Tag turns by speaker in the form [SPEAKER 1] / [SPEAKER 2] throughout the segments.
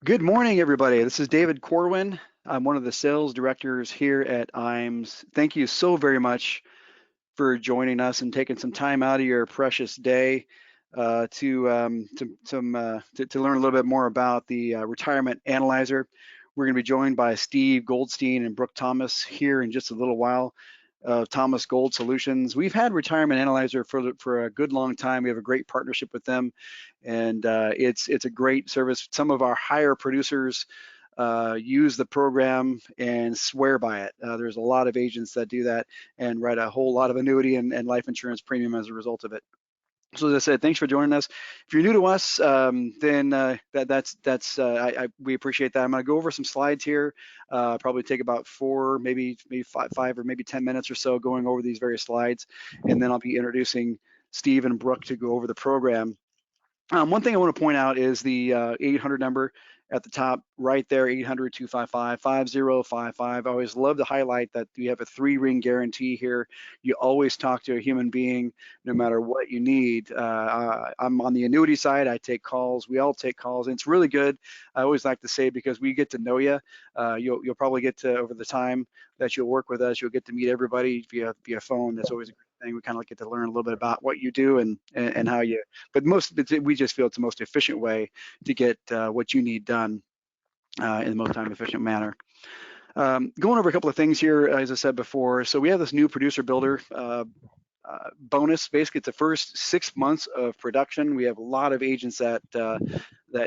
[SPEAKER 1] Good morning, everybody. This is David Corwin. I'm one of the sales directors here at IAMS. Thank you so very much for joining us and taking some time out of your precious day to learn a little bit more about the retirement analyzer. We're going to be joined by Steve Goldstein and Brooke Thomas here in just a little while. Thomas Gold Solutions. We've had Retirement Analyzer for a good long time. We have a great partnership with them, and it's a great service. Some of our higher producers use the program and swear by it. There's a lot of agents that do that and write a whole lot of annuity and life insurance premium as a result of it. So as I said, thanks for joining us. If you're new to us, then we appreciate that. I'm going to go over some slides here. Probably take about four, maybe five or maybe 10 minutes or so going over these various slides, and then I'll be introducing Steve and Brooke to go over the program. One thing I want to point out is the 800 number at the top right there, 800-255-5055. I always love to highlight that we have a 3-ring guarantee here. You always talk to a human being no matter what you need. I'm on the annuity side. I take calls. We all take calls, and it's really good. I always like to say, because we get to know you. You'll probably get to, over the time that you'll work with us, you'll get to meet everybody via phone. That's always a great thing. We kind of get to learn a little bit about what you do and how you, but we just feel it's the most efficient way to get what you need done in the most time efficient manner. Going over a couple of things here, as I said before. So we have this new producer builder bonus. Basically, it's the first 6 months of production. We have a lot of agents that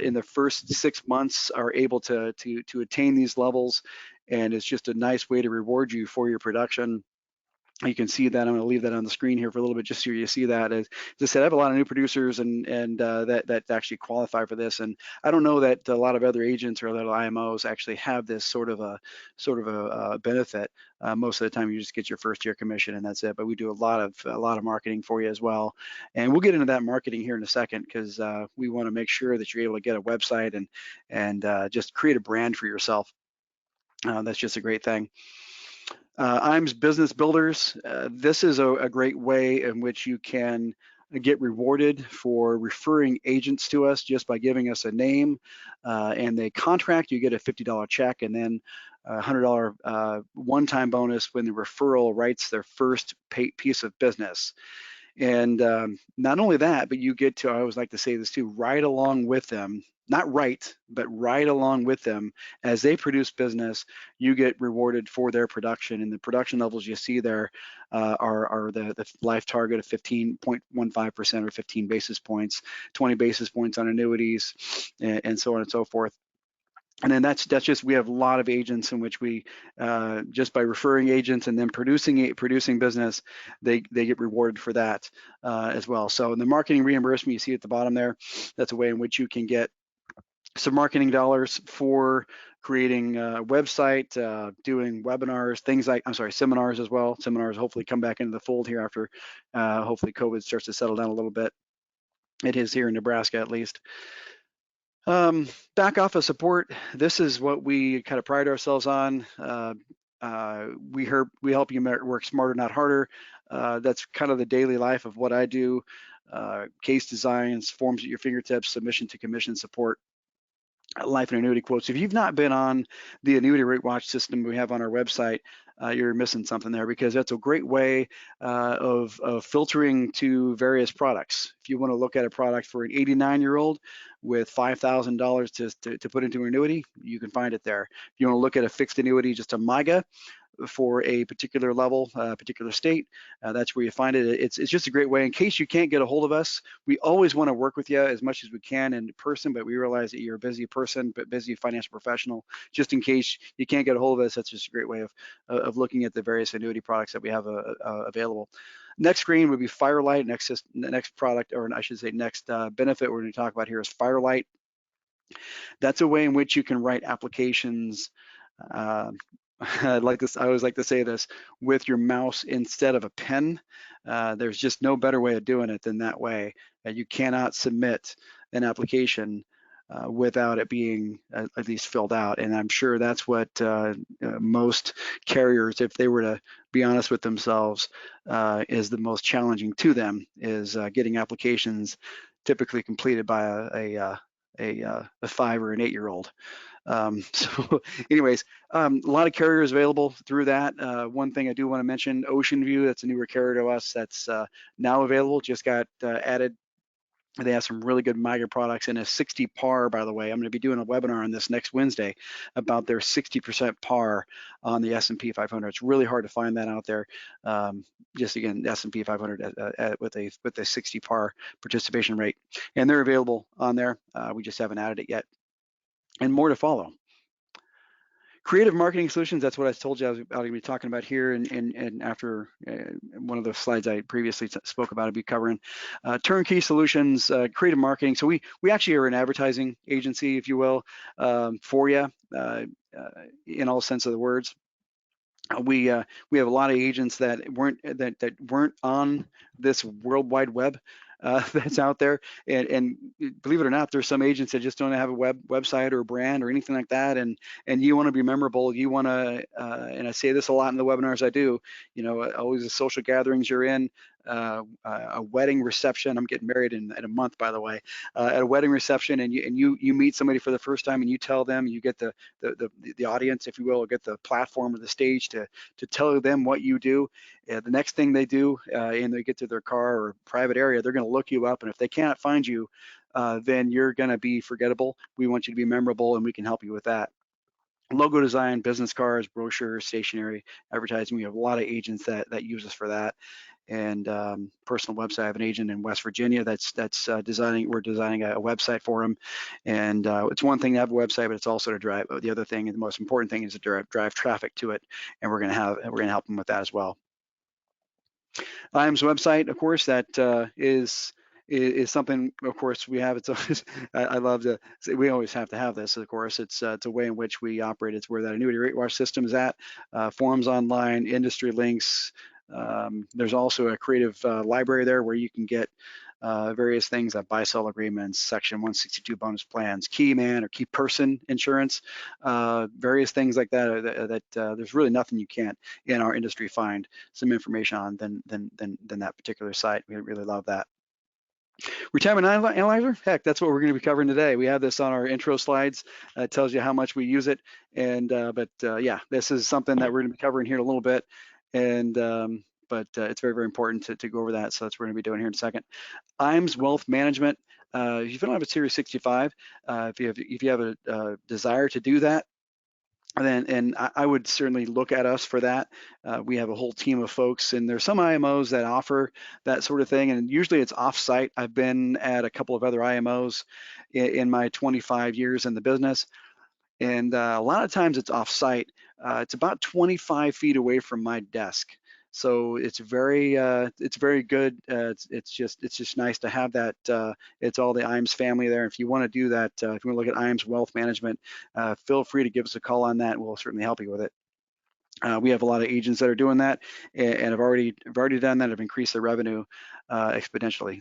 [SPEAKER 1] in the first 6 months are able to attain these levels, and it's just a nice way to reward you for your production. You can see that. I'm going to leave that on the screen here for a little bit, just so you see that. As I said, I have a lot of new producers and that actually qualify for this, and I don't know that a lot of other agents or other IMOs actually have this sort of a benefit. Most of the time, you just get your first year commission and that's it. But we do a lot of marketing for you as well, and we'll get into that marketing here in a second, because we want to make sure that you're able to get a website and just create a brand for yourself. That's just a great thing. IAMS Business Builders. This is a great way in which you can get rewarded for referring agents to us just by giving us a name and they contract. You get a $50 check, and then a $100 one-time bonus when the referral writes their first piece of business. And not only that, but you get to, I always like to say this too, ride along with them. Not right, but ride along with them as they produce business. You get rewarded for their production, and the production levels you see there are the life target of 15.15% or 15 basis points, 20 basis points on annuities, and so on and so forth. And then that's just, we have a lot of agents in which we just by referring agents and then producing business, they get rewarded for that as well. So in the marketing reimbursement you see at the bottom there, that's a way in which you can get some marketing dollars for creating a website, doing webinars, things like, seminars as well. Seminars hopefully come back into the fold here after hopefully COVID starts to settle down a little bit. It is here in Nebraska, at least. Back office support. This is what we kind of pride ourselves on. We help you work smarter, not harder. That's kind of the daily life of what I do. Case designs, forms at your fingertips, submission to commission support, life and annuity quotes. If you've not been on the annuity rate watch system we have on our website, you're missing something there, because that's a great way of filtering to various products. If you want to look at a product for an 89-year-old with $5,000 to put into an annuity, you can find it there. If you want to look at a fixed annuity, just a MIGA for a particular level, particular state, that's where you find it. It's just a great way. In case you can't get a hold of us, we always want to work with you as much as we can in person, but we realize that you're a busy person, but busy financial professional. Just in case you can't get a hold of us, that's just a great way of looking at the various annuity products that we have available. Next screen would be Firelight. Next product, or I should say next benefit we're going to talk about here is Firelight. That's a way in which you can write applications I always like to say this, with your mouse instead of a pen. There's just no better way of doing it than that way. You cannot submit an application without it being at least filled out. And I'm sure that's what most carriers, if they were to be honest with themselves, is the most challenging to them, is getting applications typically completed by a 5 or an 8-year-old. So anyways, a lot of carriers available through that. One thing I do want to mention, Ocean View, that's a newer carrier to us that's now available, just got added. They have some really good MIGA products and a 60 par, by the way. I'm going to be doing a webinar on this next Wednesday about their 60% par on the S&P 500. It's really hard to find that out there. Just again, S&P 500 with a 60 par participation rate, and they're available on there. We just haven't added it yet, and more to follow. Creative marketing solutions, that's what I told you I was going to be talking about here, and after one of the slides I previously spoke about, I'll be covering turnkey solutions, creative marketing. So we actually are an advertising agency, if you will, for you in all sense of the words. We have a lot of agents that weren't on this World Wide Web that's out there, and believe it or not, there's some agents that just don't have a website or a brand or anything like that, and you want to be memorable. You want to, and I say this a lot in the webinars I do. You know, always the social gatherings you're in. A wedding reception. I'm getting married in a month, by the way. At a wedding reception, and you meet somebody for the first time, and you tell them, you get the audience, if you will, or get the platform or the stage to tell them what you do. The next thing they do, and they get to their car or private area, they're going to look you up, and if they cannot find you, then you're going to be forgettable. We want you to be memorable, and we can help you with that. Logo design, business cards, brochures, stationery, advertising. We have a lot of agents that use us for that. And personal website. I have an agent in West Virginia that's designing. We're designing a website for him, and it's one thing to have a website, but it's also to drive. The other thing, and the most important thing, is to drive traffic to it, and we're going to help him with that as well. IAMS website, of course, that is something, of course, we have. It's always, I love to say, we always have to have this, of course. It's a way in which we operate. It's where that annuity rate watch system is at. Forums online, industry links. There's also a creative library there where you can get various things like buy-sell agreements, Section 162 bonus plans, key man or key person insurance, various things like that. There's really nothing you can't in our industry find some information on than that particular site. We really love that. Retirement Analyzer, heck, that's what we're going to be covering today. We have this on our intro slides. It tells you how much we use it, and yeah, this is something that we're going to be covering here in a little bit, and but it's very, very important to go over that. So that's what we're going to be doing here in a second. IAMS Wealth Management. If you don't have a Series 65, if you have a desire to do that, and I would certainly look at us for that. We have a whole team of folks, and there's some IMOs that offer that sort of thing, and usually it's off-site. I've been at a couple of other IMOs in my 25 years in the business, and a lot of times it's off-site. It's about 25 feet away from my desk. So it's very good. It's just nice to have that. It's all the IAMS family there. If you want to do that, if you want to look at IAMS Wealth Management, feel free to give us a call on that. We'll certainly help you with it. We have a lot of agents that are doing that, and have already done that. Have increased their revenue exponentially.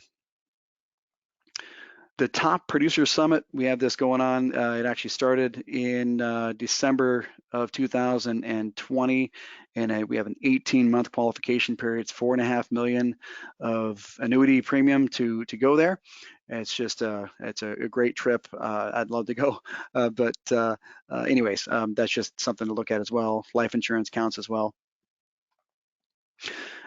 [SPEAKER 1] The Top Producer Summit, we have this going on. It actually started in December of 2020, and we have an 18-month qualification period. It's $4.5 million of annuity premium to go there. It's just it's a great trip. I'd love to go, but anyways, that's just something to look at as well. Life insurance counts as well.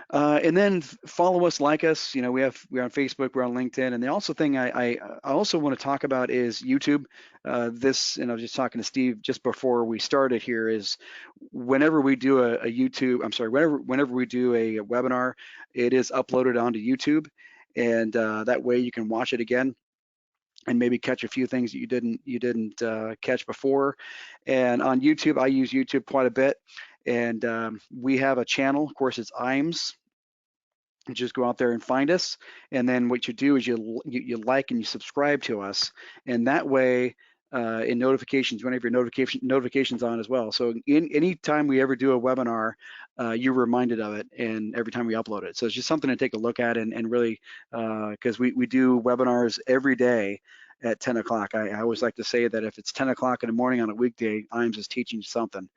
[SPEAKER 1] And then follow us, like us. You know, we're on Facebook, we're on LinkedIn, and the also thing I also want to talk about is YouTube. This, and I was just talking to Steve just before we started here, is whenever we do a YouTube, I'm sorry, whenever we do a webinar, it is uploaded onto YouTube, and that way you can watch it again and maybe catch a few things that you didn't catch before. And on YouTube, I use YouTube quite a bit. And we have a channel, of course, it's IAMS. You just go out there and find us, and then what you do is you like and you subscribe to us, and that way in notifications, you want to have your notifications on as well. So any time we ever do a webinar, you're reminded of it, and every time we upload it. So it's just something to take a look at, and really, because we do webinars every day at 10 o'clock. I always like to say that if it's 10 o'clock in the morning on a weekday, IAMS is teaching you something.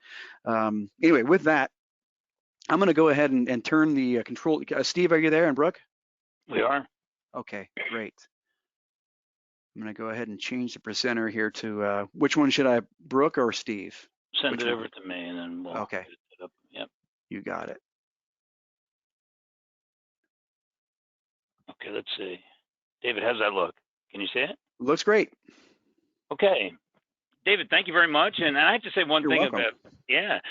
[SPEAKER 1] Anyway, with that, I'm going to go ahead and turn the control. Steve, are you there? And Brooke?
[SPEAKER 2] We are.
[SPEAKER 1] Okay, great. I'm going to go ahead and change the presenter here to which one should I, Brooke or Steve?
[SPEAKER 2] Send
[SPEAKER 1] Which
[SPEAKER 2] it over
[SPEAKER 1] one?
[SPEAKER 2] to me, and then we'll
[SPEAKER 1] Okay,
[SPEAKER 2] get it set up. Yep.
[SPEAKER 1] you got it.
[SPEAKER 2] Okay, let's see. David, how's that look? Can you see it?
[SPEAKER 1] Looks great.
[SPEAKER 2] Okay. David, thank you very much. And I have to say one
[SPEAKER 1] You're
[SPEAKER 2] thing
[SPEAKER 1] welcome.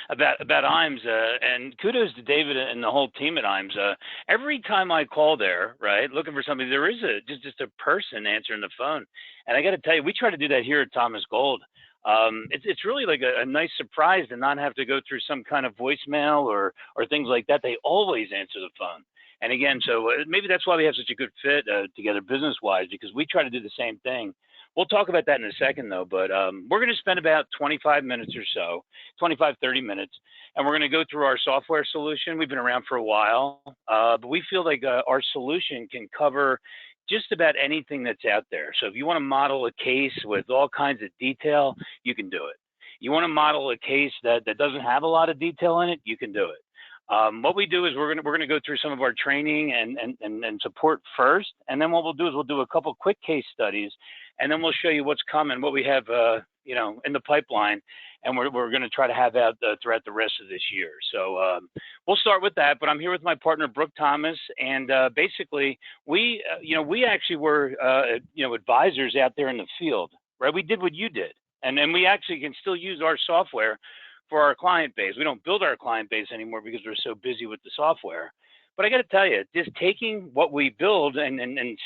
[SPEAKER 2] about IAMS, and kudos to David and the whole team at IAMS. Every time I call there, right, looking for somebody, there is just a person answering the phone. And I got to tell you, we try to do that here at Thomas Gold. It's really like a nice surprise to not have to go through some kind of voicemail or things like that. They always answer the phone. And again, so maybe that's why we have such a good fit together business-wise, because we try to do the same thing. We'll talk about that in a second, though, but we're going to spend about 25 minutes or so, 25, 30 minutes, and we're going to go through our software solution. We've been around for a while, but we feel like our solution can cover just about anything that's out there. So if you want to model a case with all kinds of detail, you can do it. You want to model a case that doesn't have a lot of detail in it, you can do it. What we do is we're gonna go through some of our training and support first, and then what we'll do is we'll do a couple quick case studies, and then we'll show you what's coming, what we have in the pipeline, and we're going to try to have out throughout the rest of this year. So we'll start with that. But I'm here with my partner Brooke Thomas, and basically we actually were advisors out there in the field, right? We did what you did, and we actually can still use our software for our client base. We don't build our client base anymore because we're so busy with the software. But I got to tell you, just taking what we build and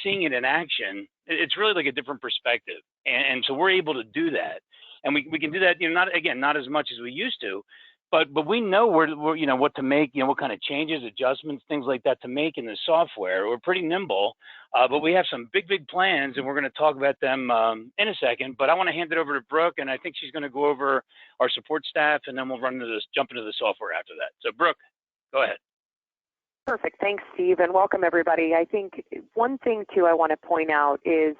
[SPEAKER 2] seeing it in action, it's really like a different perspective. And so we're able to do that. And we can do that, not as much as we used to, but we know we're what to make, what kind of changes, adjustments, things like that to make in the software. We're pretty nimble, but we have some big plans, and we're going to talk about them in a second. But I want to hand it over to Brooke, and I think she's going to go over our support staff, and then we'll jump into the software after that. So Brooke, go ahead.
[SPEAKER 3] Perfect. Thanks, Steve, and welcome everybody. I think one thing too I want to point out is,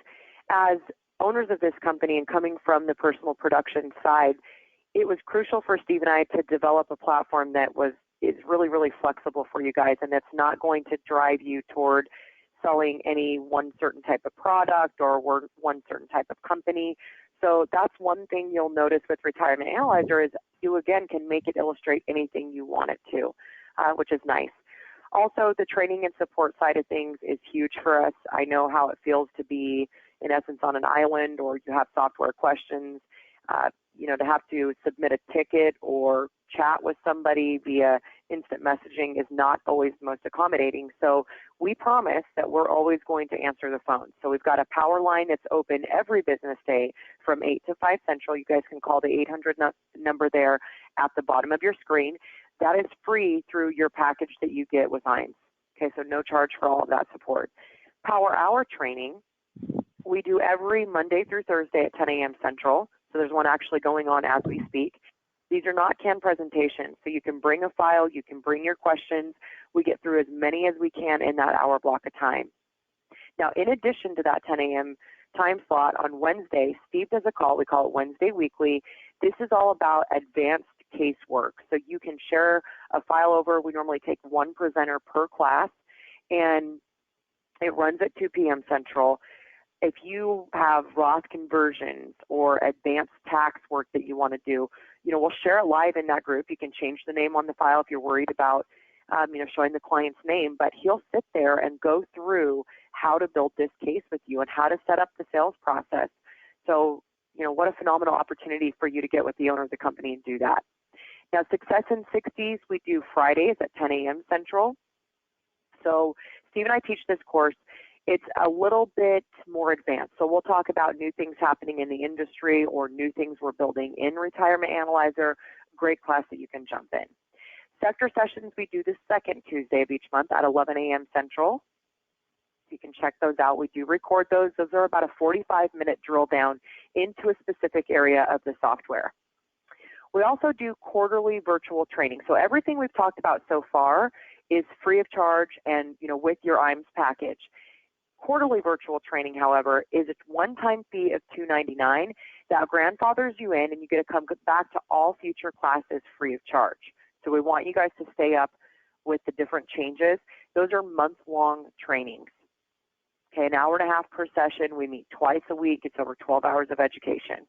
[SPEAKER 3] as owners of this company and coming from the personal production side, it was crucial for Steve and I to develop a platform that is really flexible for you guys, and that's not going to drive you toward selling any one certain type of product or one certain type of company. So that's one thing you'll notice with Retirement Analyzer is you again can make it illustrate anything you want it to, which is nice. Also, the training and support side of things is huge for us. I know how it feels to be, in essence, on an island, or you have software questions. To have to submit a ticket or chat with somebody via instant messaging is not always the most accommodating. So we promise that we're always going to answer the phone. So we've got a power line that's open every business day from 8 to 5 Central. You guys can call the 800 number there at the bottom of your screen. That is free through your package that you get with IAMS. Okay, so no charge for all of that support. Power Hour training, we do every Monday through Thursday at 10 a.m. Central. So there's one actually going on as we speak. These are not canned presentations, so you can bring a file, you can bring your questions. We get through as many as we can in that hour block of time. Now, in addition to that 10 a.m. time slot on Wednesday, Steve does a call. We call it Wednesday Weekly. This is all about advanced casework. So you can share a file over. We normally take one presenter per class, and it runs at 2 p.m. Central. If you have Roth conversions or advanced tax work that you want to do, we'll share it live in that group. You can change the name on the file if you're worried about, showing the client's name, but he'll sit there and go through how to build this case with you and how to set up the sales process. So, what a phenomenal opportunity for you to get with the owner of the company and do that. Now, Success in 60s, we do Fridays at 10 a.m. Central. So Steve and I teach this course. It's a little bit more advanced. So we'll talk about new things happening in the industry or new things we're building in Retirement Analyzer. Great class that you can jump in. Sector sessions, we do the second Tuesday of each month at 11 a.m. Central. You can check those out. We do record those. Those are about a 45-minute drill down into a specific area of the software. We also do quarterly virtual training. So everything we've talked about so far is free of charge and, with your IAMS package. Quarterly virtual training, however, is a one-time fee of $299 that grandfathers you in, and you get to come back to all future classes free of charge. So we want you guys to stay up with the different changes. Those are month-long trainings. Okay, an hour and a half per session. We meet twice a week. It's over 12 hours of education.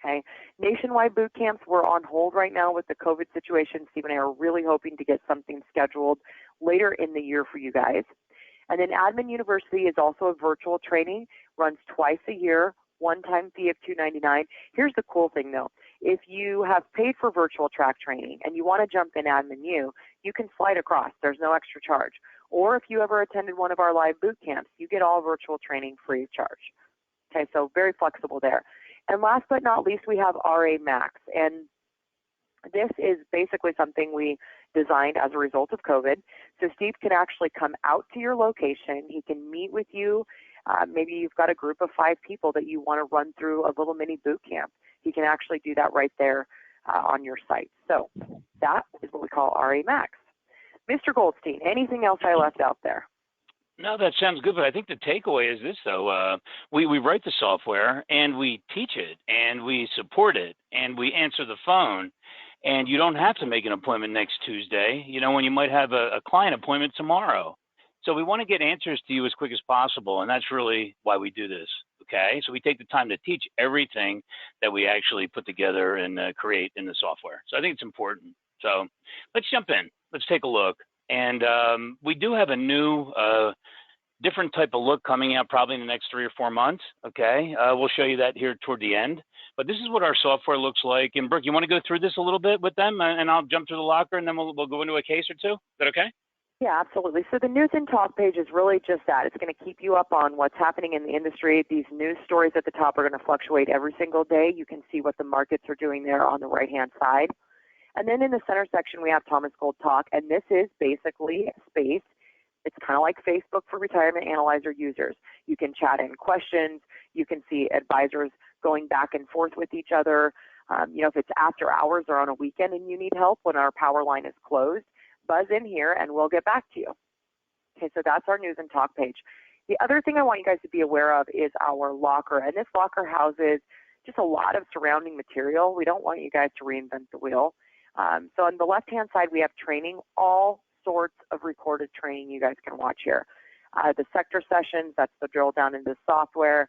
[SPEAKER 3] Okay, nationwide boot camps, we're on hold right now with the COVID situation. Steve and I are really hoping to get something scheduled later in the year for you guys. And then Admin University is also a virtual training, runs twice a year, one-time fee of $299. Here's the cool thing though. If you have paid for virtual track training and you want to jump in Admin U, you can slide across. There's no extra charge. Or if you ever attended one of our live boot camps, you get all virtual training free of charge. Okay, so very flexible there. And last but not least, we have RA Max. And this is basically something we designed as a result of COVID. So Steve can actually come out to your location. He can meet with you. Maybe you've got a group of 5 people that you want to run through a little mini boot camp. He can actually do that right there on your site. So that is what we call RA Max. Mr. Goldstein, anything else I left out there?
[SPEAKER 2] No, that sounds good, but I think the takeaway is this, though. We write the software, and we teach it, and we support it, and we answer the phone, and you don't have to make an appointment next Tuesday, you know, when you might have a client appointment tomorrow. So we want to get answers to you as quick as possible, and that's really why we do this, okay? So we take the time to teach everything that we actually put together and create in the software. So I think it's important. So let's jump in. Let's take a look. And we do have a new, different type of look coming out probably in the next 3 or 4 months, okay? We'll show you that here toward the end. But this is what our software looks like. And Brooke, you want to go through this a little bit with them? And I'll jump through the locker, and then we'll go into a case or two. Is that okay?
[SPEAKER 3] Yeah, absolutely. So the News and Talk page is really just that. It's going to keep you up on what's happening in the industry. These news stories at the top are going to fluctuate every single day. You can see what the markets are doing there on the right-hand side. And then in the center section, we have Thomas Gold Talk, and this is basically a space. It's kind of like Facebook for Retirement Analyzer users. You can chat in questions. You can see advisors going back and forth with each other. You know, if it's after hours or on a weekend and you need help when our power line is closed, buzz in here and we'll get back to you. Okay, so that's our News and Talk page. The other thing I want you guys to be aware of is our locker, and this locker houses just a lot of surrounding material. We don't want you guys to reinvent the wheel. So on the left-hand side, we have training, all sorts of recorded training you guys can watch here. The sector sessions, that's the drill down into software.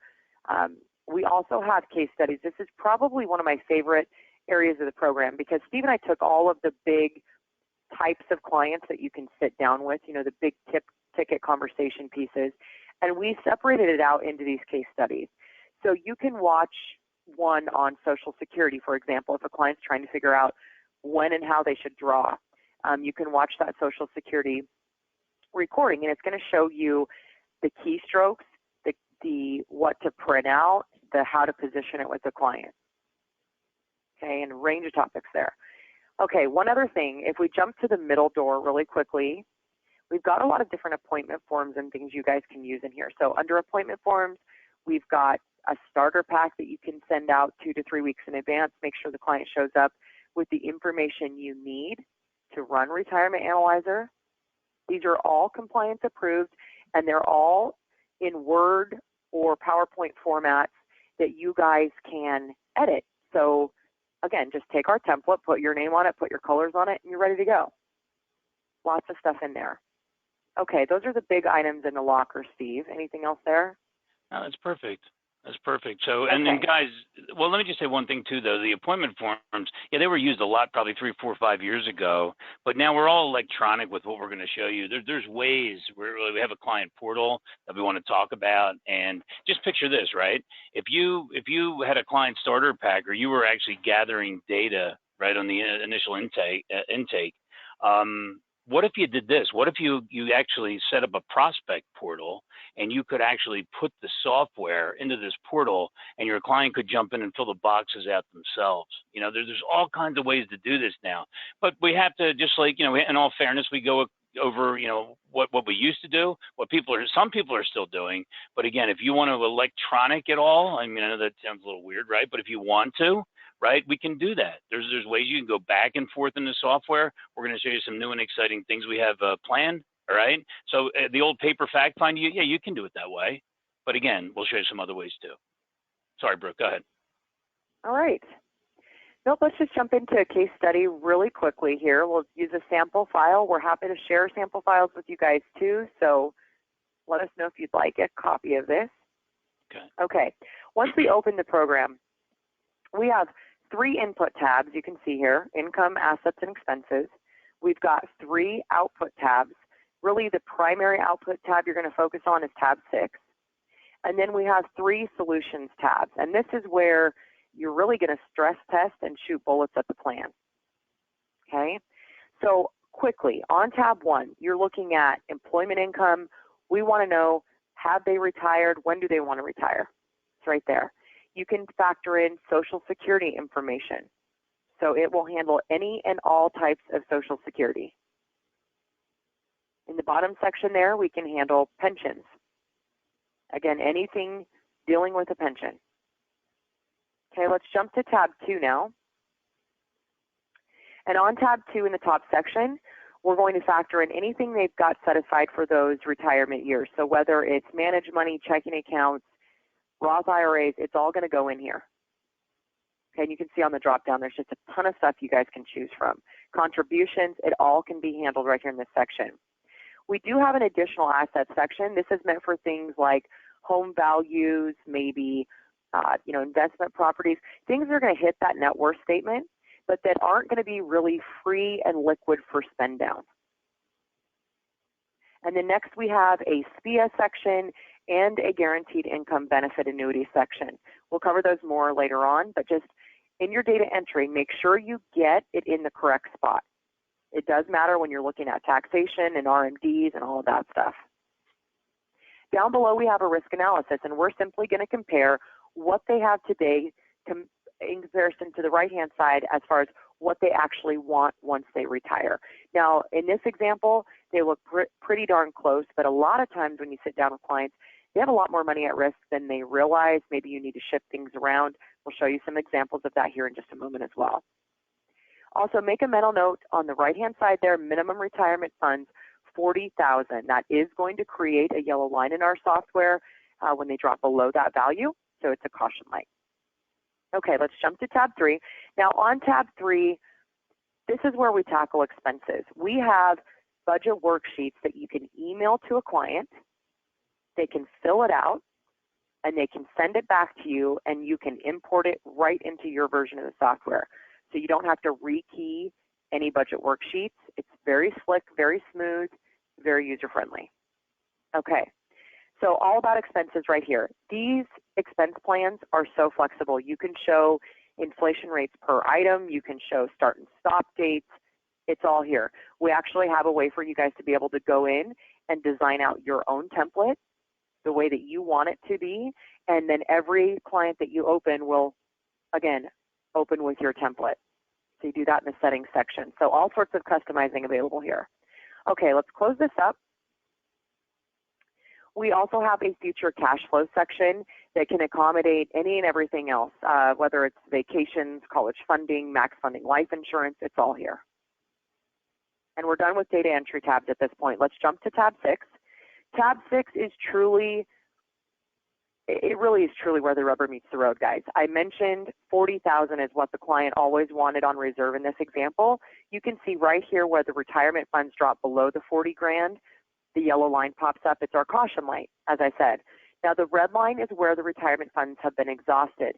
[SPEAKER 3] We also have case studies. This is probably one of my favorite areas of the program because Steve and I took all of the big types of clients that you can sit down with, you know, the big ticket conversation pieces, and we separated it out into these case studies. So you can watch one on Social Security, for example, if a client's trying to figure out when and how they should draw. You can watch that Social Security recording, and it's going to show you the keystrokes, the what to print out, the how to position it with the client. Okay, and a range of topics there. Okay, one other thing, if we jump to the middle door really quickly, we've got a lot of different appointment forms and things you guys can use in here. So under appointment forms, we've got a starter pack that you can send out 2 to 3 weeks in advance, make sure the client shows up with the information you need to run Retirement Analyzer. These are all compliance approved, and they're all in Word or PowerPoint formats that you guys can edit. So again, just take our template, put your name on it, put your colors on it, and you're ready to go. Lots of stuff in there. Okay, those are the big items in the locker, Steve. Anything else there?
[SPEAKER 2] No, that's perfect. That's perfect. So, and then guys, well, let me just say one thing too, though. The appointment forms, yeah, they were used a lot probably 3, 4, 5 years ago, but now we're all electronic with what we're going to show you. There's ways where we have a client portal that we want to talk about, and just picture this, right? If you had a client starter pack or you were actually gathering data, right, on the initial intake, what if you did this? What if you actually set up a prospect portal and you could actually put the software into this portal and your client could jump in and fill the boxes out themselves? You know, there's all kinds of ways to do this now, but we have to just like, you know, in all fairness, we go over, you know, what we used to do, some people are still doing. But again, if you want to electronic it all, I mean, I know that sounds a little weird, right? But if you want to, right, we can do that. There's ways you can go back and forth in the software. We're going to show you some new and exciting things we have planned. All right. So the old paper fact find, yeah, you can do it that way. But again, we'll show you some other ways too. Sorry, Brooke, go ahead.
[SPEAKER 3] All right. Nope, let's just jump into a case study really quickly here. We'll use a sample file. We're happy to share sample files with you guys too. So Let us know if you'd like a copy of this.
[SPEAKER 2] Okay.
[SPEAKER 3] Okay. Once we open the program, we have 3 input tabs you can see here: income, assets, and expenses. We've got 3 output tabs. Really, the primary output tab you're going to focus on is tab 6. And then we have 3 solutions tabs. And this is where you're really going to stress test and shoot bullets at the plan. Okay? So quickly, on tab 1, you're looking at employment income. We want to know, have they retired? When do they want to retire? It's right there. You can factor in Social Security information. So it will handle any and all types of Social Security. In the bottom section there, we can handle pensions. Again, anything dealing with a pension. Okay, let's jump to tab 2 now. And on tab 2 in the top section, we're going to factor in anything they've got set aside for those retirement years. So whether it's managed money, checking accounts, Roth IRAs, it's all going to go in here. Okay, and you can see on the drop down, there's just a ton of stuff you guys can choose from. Contributions, it all can be handled right here in this section. We do have an additional assets section. This is meant for things like home values, maybe investment properties, things that are going to hit that net worth statement, but that aren't going to be really free and liquid for spend down. And then next we have a SPIA section and a guaranteed income benefit annuity section. We'll cover those more later on, but just in your data entry, make sure you get it in the correct spot. It does matter when you're looking at taxation and RMDs and all of that stuff. Down below we have a risk analysis, and we're simply going to compare what they have today in comparison to the right-hand side as far as what they actually want once they retire. Now, in this example, they look pretty darn close, but a lot of times when you sit down with clients, they have a lot more money at risk than they realize. Maybe you need to shift things around. We'll show you some examples of that here in just a moment as well. Also, make a mental note on the right-hand side there, minimum retirement funds, $40,000. That is going to create a yellow line in our software when they drop below that value, so it's a caution light. Okay, let's jump to tab 3. Now on tab 3, this is where we tackle expenses. We have budget worksheets that you can email to a client. They can fill it out, and they can send it back to you, and you can import it right into your version of the software. So you don't have to rekey any budget worksheets. It's very slick, very smooth, very user-friendly. Okay, so all about expenses right here. These expense plans are so flexible. You can show inflation rates per item. You can show start and stop dates. It's all here. We actually have a way for you guys to be able to go in and design out your own template the way that you want it to be, and then every client that you open will, again, open with your template. So you do that in the settings section. So all sorts of customizing available here. Okay, let's close this up. We also have a future cash flow section that can accommodate any and everything else, whether it's vacations, college funding, max funding life insurance, it's all here. And we're done with data entry tabs at this point. Let's jump to tab 6. Tab 6 is truly, it really is truly where the rubber meets the road, guys. I mentioned 40,000 is what the client always wanted on reserve in this example. You can see right here where the retirement funds drop below the 40 grand, the yellow line pops up. It's our caution light, as I said. Now the red line is where the retirement funds have been exhausted.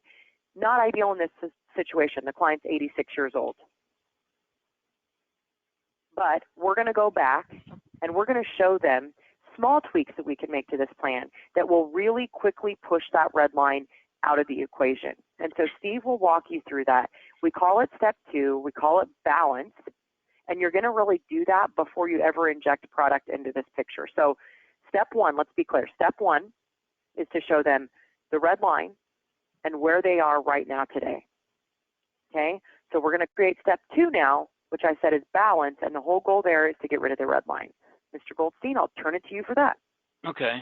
[SPEAKER 3] Not ideal in this situation. The client's 86 years old. But we're going to go back and we're going to show them small tweaks that we can make to this plan that will really quickly push that red line out of the equation. And so Steve will walk you through that. We call it step 2. We call it balance. And you're going to really do that before you ever inject product into this picture. So step 1, let's be clear. Step 1 is to show them the red line and where they are right now today. Okay? So we're going to create step 2 now, which I said is balance, and the whole goal there is to get rid of the red line. Mr. Goldstein, I'll turn it to you for that.
[SPEAKER 2] Okay.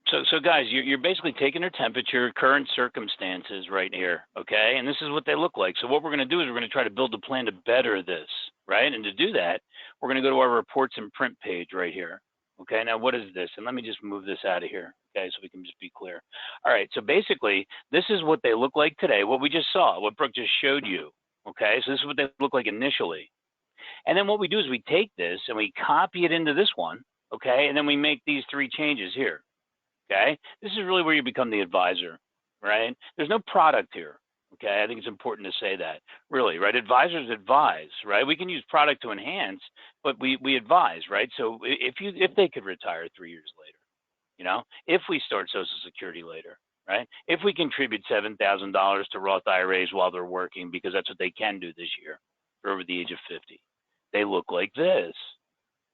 [SPEAKER 2] So guys, you're basically taking their temperature, current circumstances right here, okay? And this is what they look like. So what we're going to do is we're going to try to build a plan to better this, right? And to do that, we're going to go to our reports and print page right here. Okay, now what is this? And let me just move this out of here, okay, so we can just be clear. All right, so basically, this is what they look like today, what we just saw, what Brooke just showed you, okay? So this is what they look like initially. And then what we do is we take this and we copy it into this one, okay? And then we make these 3 changes here, Okay, this is really where you become the advisor, right? There's no product here. Okay, I think it's important to say that, really, right? Advisors advise, right? We can use product to enhance, but we advise, right? So if they could retire 3 years later, you know, if we start Social Security later, right? If we contribute $7,000 to Roth IRAs while they're working, because that's what they can do this year, for over the age of 50, they look like this,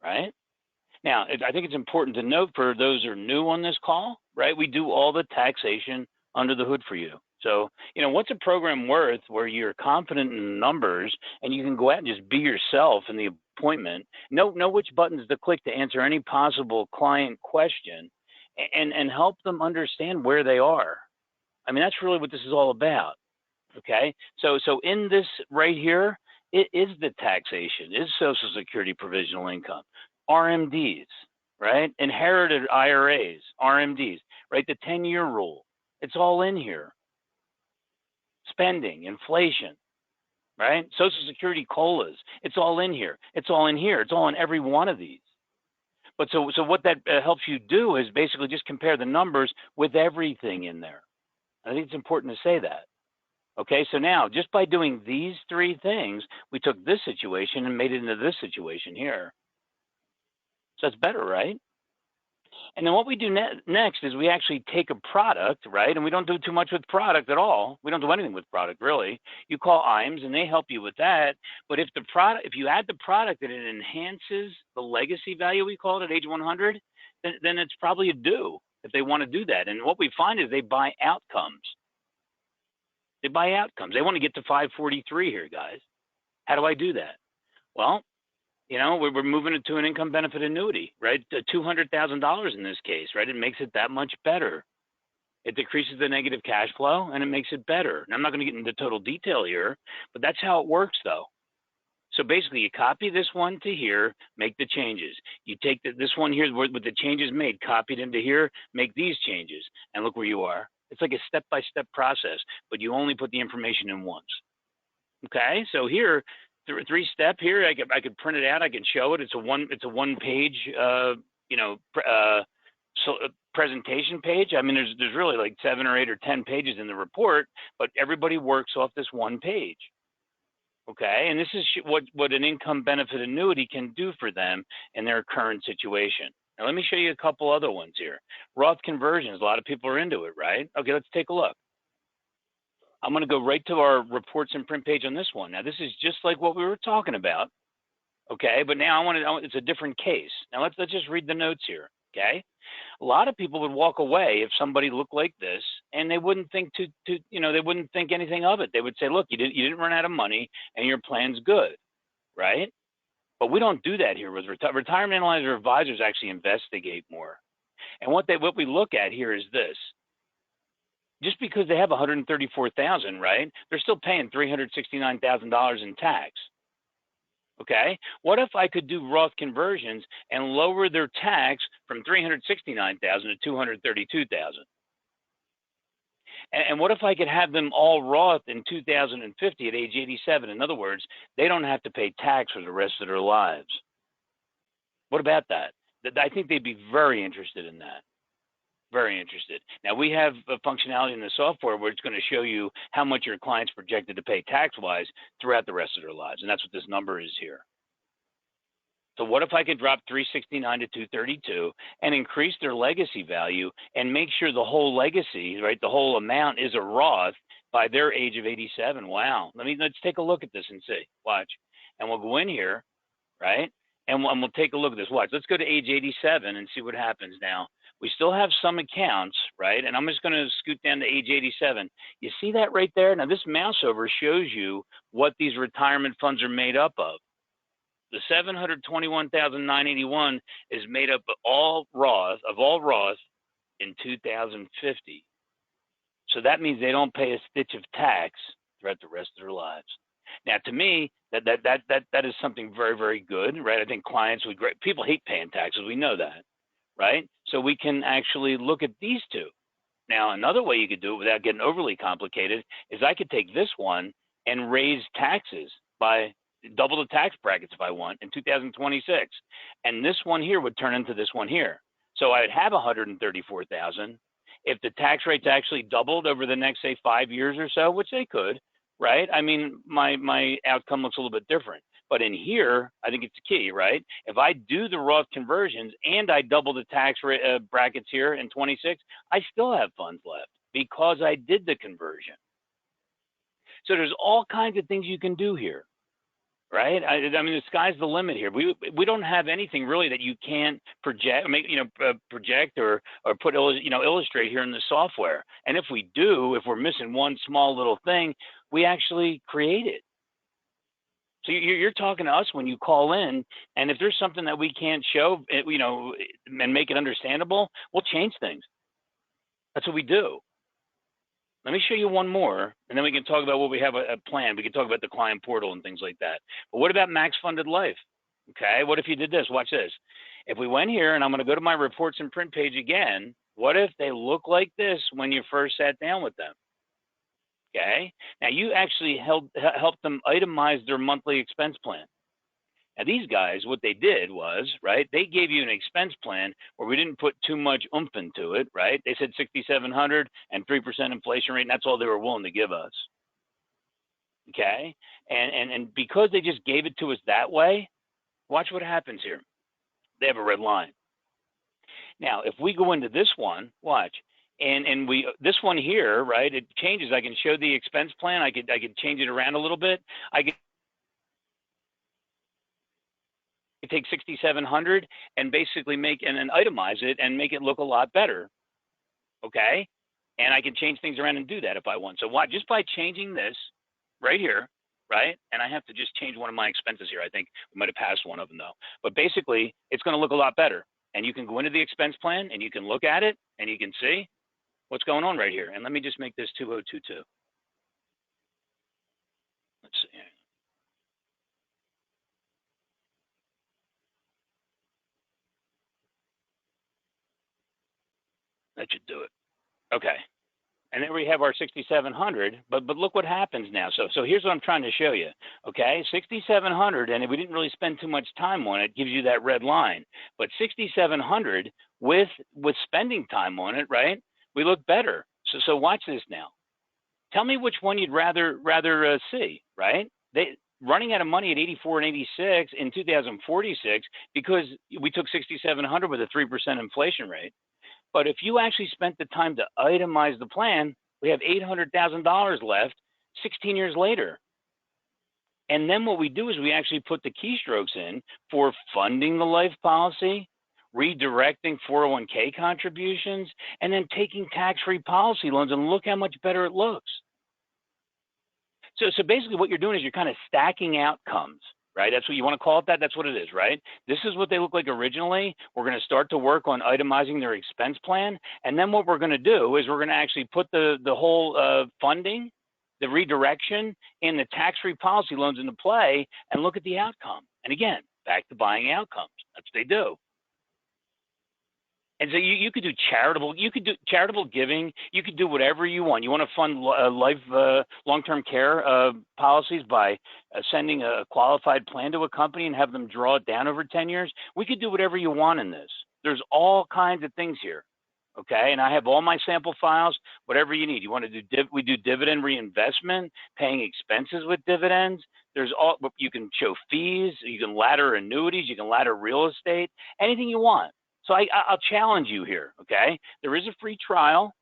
[SPEAKER 2] right? Now, I think it's important to note for those who are new on this call, right? We do all the taxation under the hood for you. So, you know, what's a program worth where you're confident in the numbers and you can go out and just be yourself in the appointment, know which buttons to click to answer any possible client question, and help them understand where they are. I mean, that's really what this is all about. Okay, so in this right here, it is the taxation, is Social Security provisional income, RMDs, right? Inherited IRAs, RMDs, right? The 10-year rule, it's all in here. Spending, inflation, right? Social Security COLAs, it's all in here. It's all in here. It's all in every one of these. But so what that helps you do is basically just compare the numbers with everything in there. I think it's important to say that. Okay, so now just by doing these three things, we took this situation and made it into this situation here. So that's better, right? And then what we do next is we actually take a product, right? And we don't do too much with product at all. We don't do anything with product, really. You call IAMS and they help you with that. But if you add the product and it enhances the legacy value, we call it, at age 100, then it's probably a do if they want to do that. And what we find is they buy outcomes. They buy outcomes. They want to get to 543 here, guys. How do I do that? Well, you know, we're moving it to an income benefit annuity, right? $200,000 in this case, right? It makes it that much better. It decreases the negative cash flow and it makes it better. And I'm not going to get into total detail here, but that's how it works, though. So basically, you copy this one to here, make the changes. You take this one here with the changes made, copy it into here, make these changes, and look where you are. It's like a step-by-step process, but you only put the information in once. Okay, so here, three-step here, I could print it out, I can show it. It's a one-page, presentation page. I mean, there's really like 7 or 8 or 10 pages in the report, but everybody works off this one page. Okay, and this is what an income benefit annuity can do for them in their current situation. Now, let me show you a couple other ones here. Roth conversions, a lot of people are into it, right? Okay, let's take a look. I'm going to go right to our reports and print page on this one. Now, this is just like what we were talking about, okay? But now it's a different case. Now, let's just read the notes here, okay? A lot of people would walk away if somebody looked like this, and they wouldn't think they wouldn't think anything of it. They would say, look, you didn't run out of money, and your plan's good, right? But we don't do that here with retirement analyzer advisors. Actually investigate more, and what we look at here is this. Just because they have 134,000, right? They're still paying $369,000 in tax. Okay. What if I could do Roth conversions and lower their tax from 369,000 to 232,000? And what if I could have them all Roth in 2050 at age 87? In other words, they don't have to pay tax for the rest of their lives. What about that? I think they'd be very interested in that. Very interested. Now, we have a functionality in the software where it's going to show you how much your client's projected to pay tax-wise throughout the rest of their lives, and that's what this number is here. So what if I could drop 369 to 232 and increase their legacy value and make sure the whole legacy, right, the whole amount is a Roth by their age of 87? Wow. Let's take a look at this and see. Watch. And we'll go in here, right, and we'll take a look at this. Watch. Let's go to age 87 and see what happens now. We still have some accounts, right? And I'm just going to scoot down to age 87. You see that right there? Now, this mouse over shows you what these retirement funds are made up of. The $721,981 is made up of all Roth in 2050. So that means they don't pay a stitch of tax throughout the rest of their lives. Now, to me, that is something very, very good, right? I think clients people hate paying taxes. We know that. Right? So we can actually look at these two. Now, another way you could do it without getting overly complicated is I could take this one and raise taxes by double the tax brackets if I want in 2026. And this one here would turn into this one here. So I'd have 134,000. If the tax rates actually doubled over the next, say, 5 years or so, which they could, right? I mean, my outcome looks a little bit different. But in here, I think it's key, right? If I do the Roth conversions and I double the tax rate brackets here in 26, I still have funds left because I did the conversion. So there's all kinds of things you can do here, right? I mean, the sky's the limit here. We don't have anything really that you can't project, project or put illustrate here in the software. And if we do, if we're missing one small little thing, we actually create it. So you're talking to us when you call in, and if there's something that we can't show, and make it understandable, we'll change things. That's what we do. Let me show you one more, and then we can talk about what we have a plan. We can talk about the client portal and things like that. But what about max funded life? Okay, what if you did this? Watch this. If we went here, and I'm going to go to my reports and print page again, what if they look like this when you first sat down with them? Okay, now you actually helped them itemize their monthly expense plan. Now these guys, what they did was, right, they gave you an expense plan where we didn't put too much oomph into it, right? They said 6,700 and 3% inflation rate, and that's all they were willing to give us. Okay, and because they just gave it to us that way, watch what happens here. They have a red line. Now, if we go into this one, watch. And this one here, right? It changes. I can show the expense plan. I could change it around a little bit. I could take 6,700 and basically and then itemize it and make it look a lot better. Okay, and I can change things around and do that if I want. So just by changing this right here, right? And I have to just change one of my expenses here. I think we might have passed one of them though. But basically, it's going to look a lot better. And you can go into the expense plan and you can look at it and you can see what's going on right here. And let me just make this 2022. Let's see. That should do it. Okay. And then we have our 6,700, but look what happens now. So here's what I'm trying to show you. Okay, 6,700, and we didn't really spend too much time on it, gives you that red line. But 6,700 with spending time on it, right? We look better. So watch this now. Tell me which one you'd rather see, right? They running out of money at 84 and 86 in 2046 because we took 6,700 with a 3% inflation rate. But if you actually spent the time to itemize the plan, we have $800,000 left 16 years later. And then what we do is we actually put the keystrokes in for funding the life policy, redirecting 401k contributions, and then taking tax-free policy loans, and look how much better it looks. So basically what you're doing is you're kind of stacking outcomes, right? That's what you want to call it. That's what it is, right? This is what they look like originally. We're going to start to work on itemizing their expense plan. And then what we're going to do is we're going to actually put the whole funding, the redirection, and the tax-free policy loans into play and look at the outcome. And again, back to buying outcomes. That's what they do. And so you could do charitable giving. You could do whatever you want. You want to fund long-term care policies by sending a qualified plan to a company and have them draw it down over 10 years. We could do whatever you want in this. There's all kinds of things here. Okay, and I have all my sample files, whatever you need. You want to do, we do dividend reinvestment, paying expenses with dividends. You can show fees, you can ladder annuities, you can ladder real estate, anything you want. So I'll challenge you here, okay? There is a free trial,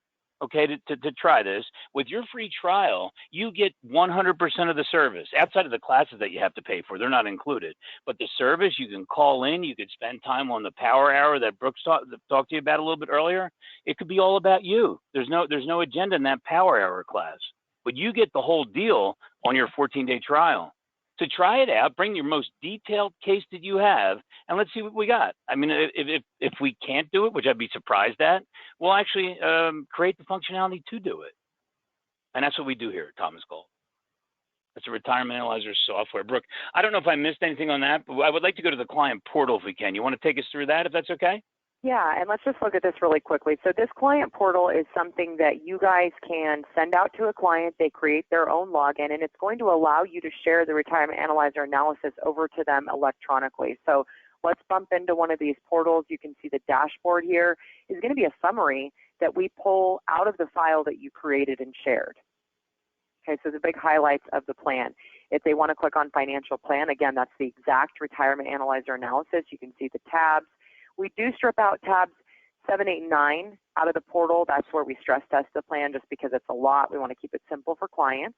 [SPEAKER 2] okay, to try this. With your free trial, you get 100% of the service, outside of the classes that you have to pay for. They're not included. But the service, you can call in, you could spend time on the power hour that Brooks talked to you about a little bit earlier. It could be all about you. There's no agenda in that power hour class. But you get the whole deal on your 14-day trial. So try it out, bring your most detailed case that you have, and let's see what we got. I mean, if we can't do it, which I'd be surprised at, we'll actually create the functionality to do it. And that's what we do here at Thomas Gold. That's a retirement analyzer software. Brooke, I don't know if I missed anything on that, but I would like to go to the client portal if we can. You want to take us through that, if that's okay?
[SPEAKER 3] Yeah, and let's just look at this really quickly. So this client portal is something that you guys can send out to a client. They create their own login, and it's going to allow you to share the retirement analyzer analysis over to them electronically. So Let's bump into one of these portals. You can see the dashboard here is going to be a summary that we pull out of the file that you created and shared. Okay, so the big highlights of the plan. If they want to click on financial plan, again, that's the exact retirement analyzer analysis. You can see the tabs. We do strip out tabs 7, 8, 9 out of the portal. That's where we stress test the plan just because it's a lot. We want to keep it simple for clients.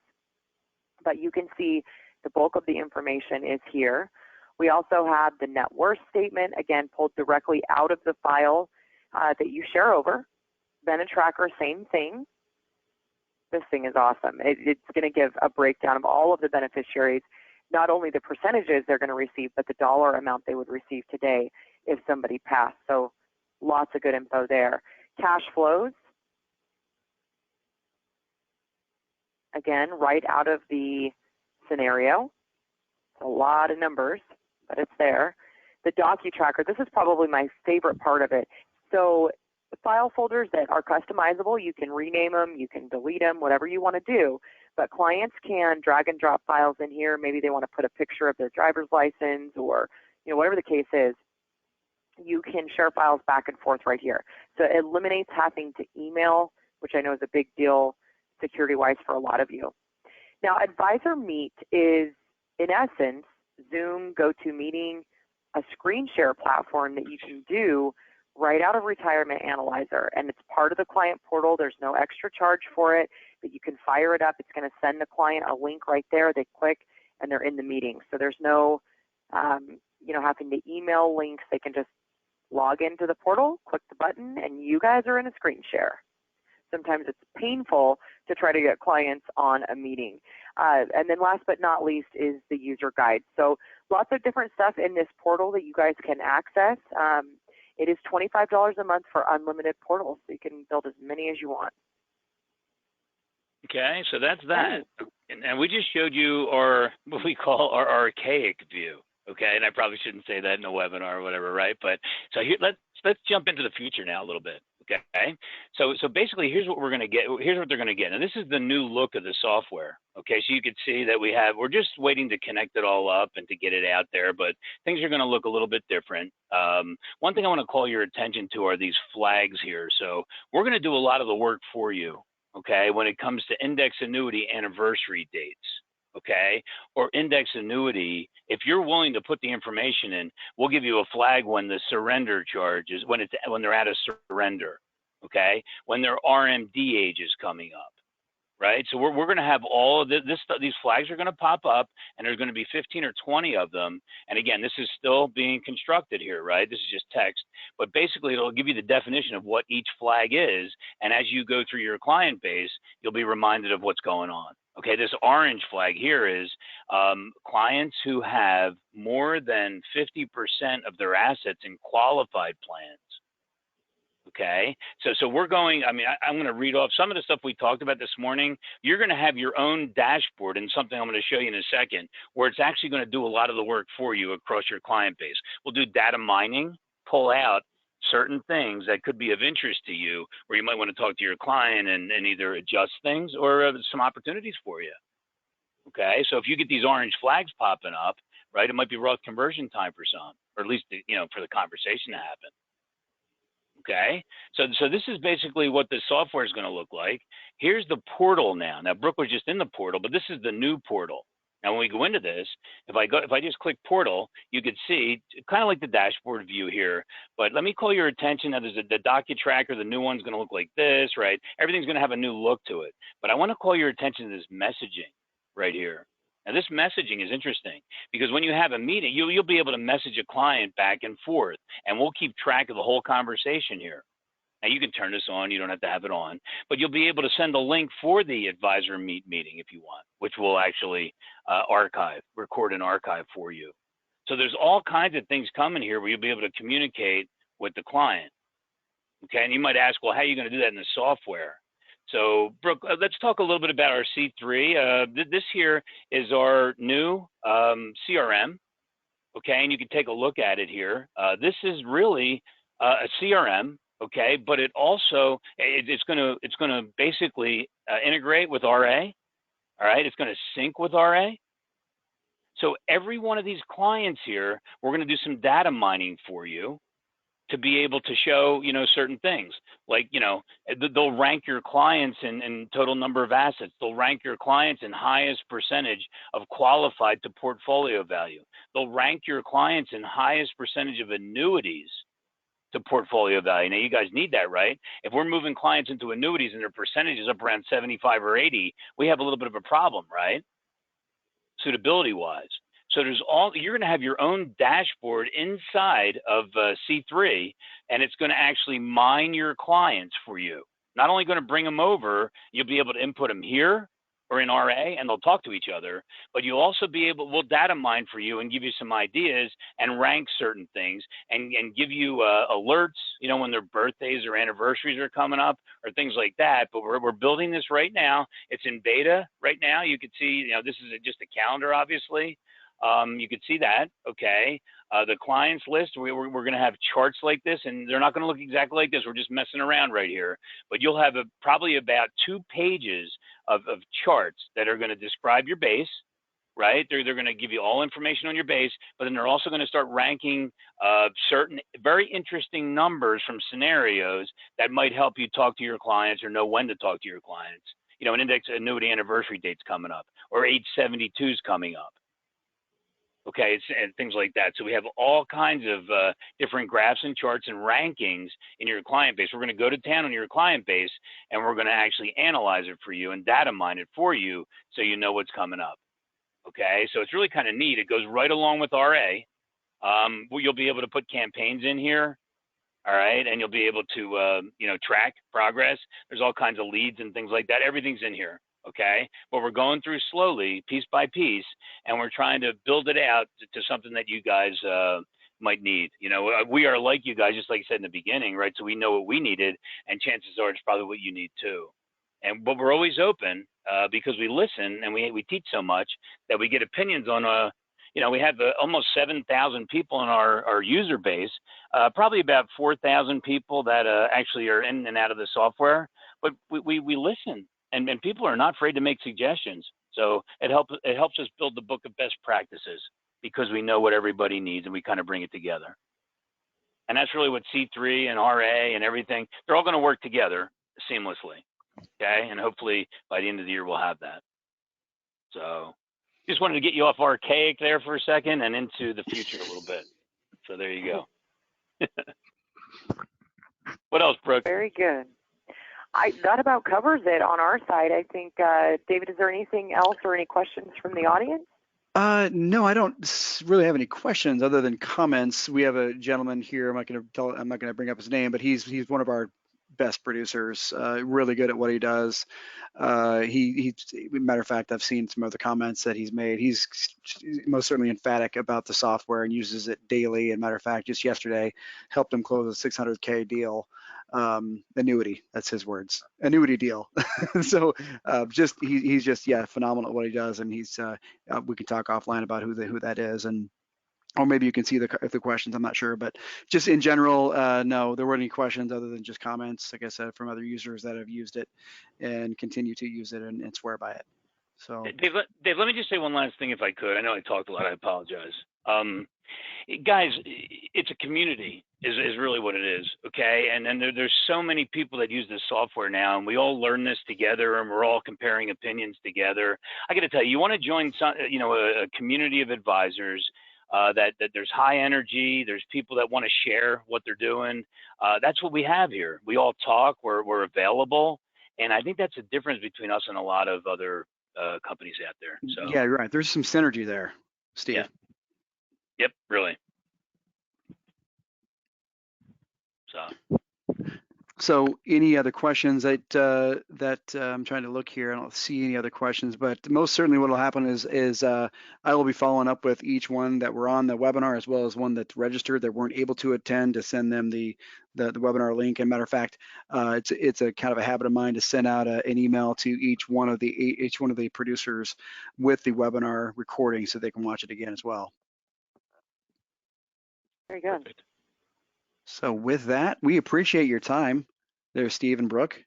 [SPEAKER 3] But you can see the bulk of the information is here. We also have the net worth statement, again, pulled directly out of the file that you share over. Then a tracker, same thing. This thing is awesome. It's going to give a breakdown of all of the beneficiaries, not only the percentages they're going to receive, but the dollar amount they would receive today if somebody passed. So lots of good info there. Cash flows, again, right out of the scenario. It's a lot of numbers, but it's there. The docu-tracker, this is probably my favorite part of it. So the file folders that are customizable, you can rename them, you can delete them, whatever you want to do. But clients can drag and drop files in here. Maybe they want to put a picture of their driver's license or whatever the case is. You can share files back and forth right here. So it eliminates having to email, which I know is a big deal security-wise for a lot of you. Now, Advisor Meet is, in essence, Zoom, GoToMeeting, a screen share platform that you can do right out of Retirement Analyzer. And it's part of the client portal. There's no extra charge for it, but you can fire it up. It's going to send the client a link right there. They click, and they're in the meeting. So there's no, having to email links. They can just log into the portal, click the button, and you guys are in a screen share. Sometimes it's painful to try to get clients on a meeting. And then last but not least is the user guide. So lots of different stuff in this portal that you guys can access. It is $25 a month for unlimited portals, so you can build as many as you want.
[SPEAKER 2] Okay, so that's that. And we just showed you our, what we call our archaic view. Okay, and I probably shouldn't say that in a webinar or whatever, right? But so here, let's jump into the future now a little bit. Okay, so basically here's what we're going to get. Here's what they're going to get, and this is the new look of the software. Okay, so you can see that we're just waiting to connect it all up and to get it out there, but things are going to look a little bit different. One thing I want to call your attention to are these flags here. So we're going to do a lot of the work for you. Okay, when it comes to index annuity anniversary dates. Okay, or index annuity, if you're willing to put the information in, we'll give you a flag when the surrender charge is, when they're at a surrender, okay, when their RMD age is coming up, right? So we're going to have all of these flags are going to pop up, and there's going to be 15 or 20 of them. And again, this is still being constructed here, right? This is just text, but basically it'll give you the definition of what each flag is. And as you go through your client base, you'll be reminded of what's going on. Okay, this orange flag here is clients who have more than 50% of their assets in qualified plans. Okay, so we're going, I'm going to read off some of the stuff we talked about this morning. You're going to have your own dashboard and something I'm going to show you in a second where it's actually going to do a lot of the work for you across your client base. We'll do data mining, pull out certain things that could be of interest to you where you might want to talk to your client and either adjust things or some opportunities for you. Okay, so if you get these orange flags popping up, right, it might be rough conversion time for some, or at least, for the conversation to happen. Okay, so this is basically what the software is going to look like. Here's the portal now. Now, Brooke was just in the portal, but this is the new portal. Now, when we go into this, if I just click portal, you could see kind of like the dashboard view here. But let me call your attention that there's the docu-tracker. The new one's going to look like this, right? Everything's going to have a new look to it. But I want to call your attention to this messaging right here. Now, this messaging is interesting because when you have a meeting, you'll be able to message a client back and forth, and we'll keep track of the whole conversation here. Now, you can turn this on. You don't have to have it on, but you'll be able to send a link for the Advisor Meet meeting if you want, which will actually record and archive for you. So there's all kinds of things coming here where you'll be able to communicate with the client. Okay, and you might ask, well, how are you going to do that in the software? So, Brooke, let's talk a little bit about our C3. This here is our new CRM. Okay, and you can take a look at it here. This is really a CRM. Okay, but it also it's going to basically integrate with RA. All right, it's going to sync with RA. So every one of these clients here, we're going to do some data mining for you to be able to show, certain things like, they'll rank your clients in total number of assets. They'll rank your clients in highest percentage of qualified to portfolio value. They'll rank your clients in highest percentage of annuities to portfolio value. Now, you guys need that, right? If we're moving clients into annuities and their percentage is up around 75 or 80, we have a little bit of a problem, right? Suitability wise. So you're going to have your own dashboard inside of C3, and it's going to actually mine your clients for you. Not only going to bring them over, you'll be able to input them here or in RA, and they'll talk to each other, but you'll also we'll data mine for you and give you some ideas and rank certain things and give you alerts, when their birthdays or anniversaries are coming up or things like that. But we're building this right now. It's in beta right now. You can see, this is just a calendar, obviously. You could see that, okay. The clients list, we're going to have charts like this, and they're not going to look exactly like this. We're just messing around right here. But you'll have probably about 2 pages of charts that are going to describe your base, right? They're going to give you all information on your base, but then they're also going to start ranking certain very interesting numbers from scenarios that might help you talk to your clients or know when to talk to your clients. An index annuity anniversary date's coming up, or age 72's coming up. Okay, and things like that. So we have all kinds of different graphs and charts and rankings in your client base. We're going to go to town on your client base, and we're going to actually analyze it for you and data mine it for you so you know what's coming up. Okay, so it's really kind of neat. It goes right along with RA. You'll be able to put campaigns in here, all right, and you'll be able to track progress. There's all kinds of leads and things like that. Everything's in here. Okay, but we're going through slowly, piece by piece, and we're trying to build it out to something that you guys might need. We are like you guys, just like you said in the beginning, right? So we know what we needed, and chances are it's probably what you need too. But we're always open because we listen and we teach so much that we get opinions on. We have almost 7,000 people in our user base, probably about 4,000 people that actually are in and out of the software. But we listen. And people are not afraid to make suggestions. So it helps us build the book of best practices because we know what everybody needs and we kind of bring it together. And that's really what C3 and RA and everything, they're all going to work together seamlessly. Okay. And hopefully by the end of the year, we'll have that. So just wanted to get you off archaic there for a second and into the future a little bit. So there you go. What else, Brooke?
[SPEAKER 3] Very good. That about covers it on our side. I think, David, is there anything else or any questions from the audience?
[SPEAKER 1] No, I don't really have any questions other than comments. We have a gentleman here. I'm not going to bring up his name, but he's one of our best producers. Really good at what he does. Matter of fact, I've seen some other comments that he's made. He's most certainly emphatic about the software and uses it daily. And matter of fact, just yesterday helped him close a 600K deal. Annuity, that's his words, annuity deal. So he's just phenomenal at what he does, and we can talk offline about who that is, and or maybe you can see the questions. I'm not sure, but just in general, no, there weren't any questions other than just comments, like I said, from other users that have used it and continue to use it and swear by it. So
[SPEAKER 2] Dave, let me just say one last thing if I could. I know I talked a lot. I apologize. Guys, it's a community is really what it is, okay? And then there's so many people that use this software now, and we all learn this together, and we're all comparing opinions together. I got to tell you, you want to join a community of advisors that there's high energy, there's people that want to share what they're doing. That's what we have here. We all talk, we're available, and I think that's the difference between us and a lot of other companies out there. So
[SPEAKER 1] yeah, you're right. There's some synergy there, Steve.
[SPEAKER 2] Yeah. Yep, really.
[SPEAKER 1] So any other questions that I'm trying to look here? I don't see any other questions, but most certainly what will happen is I will be following up with each one that were on the webinar as well as one that's registered that weren't able to attend to send them the webinar link. And matter of fact, it's a kind of a habit of mine to send out an email to each one of the producers with the webinar recording so they can watch it again as well.
[SPEAKER 3] Very good.
[SPEAKER 2] Perfect.
[SPEAKER 1] So with that, we appreciate your time there, Steve and Brooke.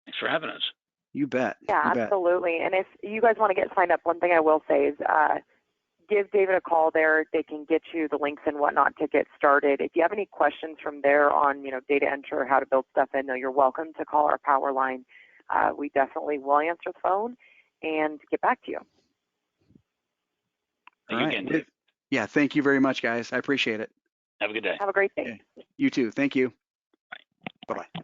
[SPEAKER 2] Thanks for having us.
[SPEAKER 1] You bet.
[SPEAKER 3] Yeah,
[SPEAKER 1] you
[SPEAKER 3] absolutely. Bet. And if you guys want to get signed up, one thing I will say is give David a call there. They can get you the links and whatnot to get started. If you have any questions from there on, data entry or how to build stuff in, though, you're welcome to call our power line. We definitely will answer the phone and get back to you.
[SPEAKER 2] Thank you again, Dave.
[SPEAKER 1] Yeah, thank you very much, guys. I appreciate it.
[SPEAKER 2] Have a good day.
[SPEAKER 3] Have a great day.
[SPEAKER 1] Okay. You too. Thank you. Bye-bye.